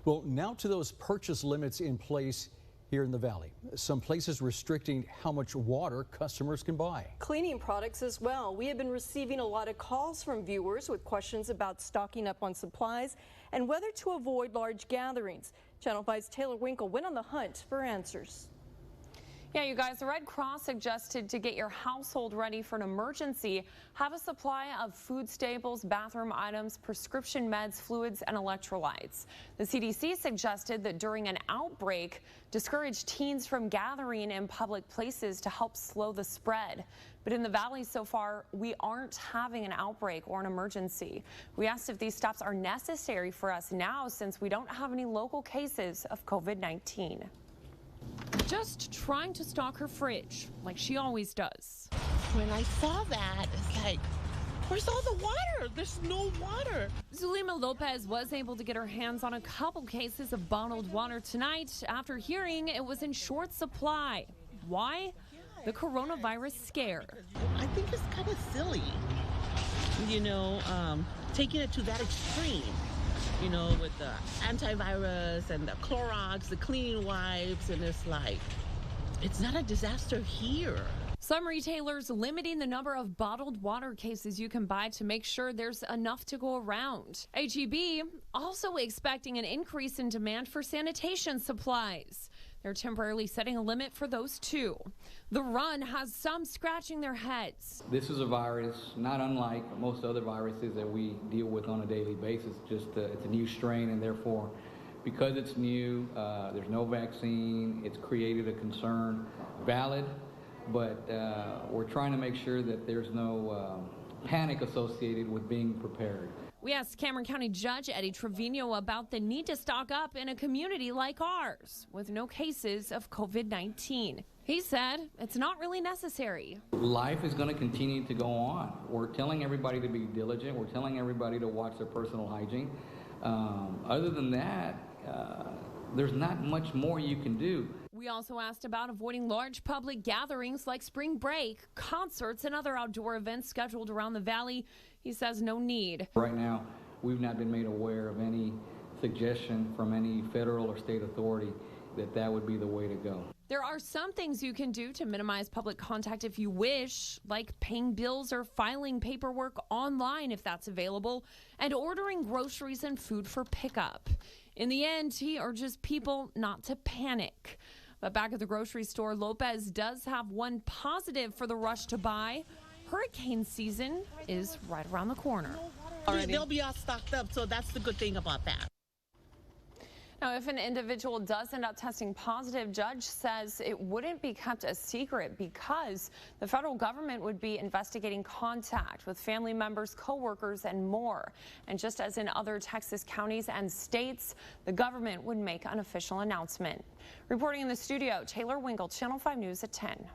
Well, now to those purchase limits in place here in the Valley. Some places restricting how much water customers can buy. Cleaning products as well. We have been receiving a lot of calls from viewers with questions about stocking up on supplies and whether to avoid large gatherings. Channel 5's Taylor Winkle went on the hunt for answers. Yeah, you guys, the Red Cross suggested to get your household ready for an emergency, have a supply of food staples, bathroom items, prescription meds, fluids, and electrolytes. The CDC suggested that during an outbreak, discourage teens from gathering in public places to help slow the spread. But in the Valley so far, we aren't having an outbreak or an emergency. We asked if these steps are necessary for us now since we don't have any local cases of COVID-19. Just trying to stock her fridge like she always does. When I saw that, it's like, where's all the water? There's no water. Zulima Lopez was able to get her hands on a couple cases of bottled water tonight after hearing it was in short supply. Why? The coronavirus scare. I think it's kind of silly, taking it to that extreme. With the antivirus and the Clorox, the cleaning wipes, and it's like, it's not a disaster here. Some retailers limiting the number of bottled water cases you can buy to make sure there's enough to go around. HEB also expecting an increase in demand for sanitation supplies. They're temporarily setting a limit for those too. The Run has some scratching their heads. This is a virus not unlike most other viruses that we deal with on a daily basis. It's a new strain, and therefore, because it's new, there's no vaccine. It's created a concern, valid, but we're trying to make sure that there's no panic associated with being prepared. We asked Cameron County Judge Eddie Trevino about the need to stock up in a community like ours with no cases of COVID-19. He said it's not really necessary. Life is going to continue to go on. We're telling everybody to be diligent. We're telling everybody to watch their personal hygiene. Other than that, there's not much more you can do. We also asked about avoiding large public gatherings like spring break, concerts, and other outdoor events scheduled around the Valley. He says no need. Right now, we've not been made aware of any suggestion from any federal or state authority that would be the way to go. There are some things you can do to minimize public contact if you wish, like paying bills or filing paperwork online if that's available, and ordering groceries and food for pickup. In the end, he urges people not to panic. But back at the grocery store, Lopez does have one positive for the rush to buy. Hurricane season is right around the corner. They'll be all stocked up, so that's the good thing about that. Now, if an individual does end up testing positive, judge says it wouldn't be kept a secret because the federal government would be investigating contact with family members, coworkers, and more. And just as in other Texas counties and states, the government would make an official announcement. Reporting in the studio, Taylor Winkle, Channel 5 News at 10.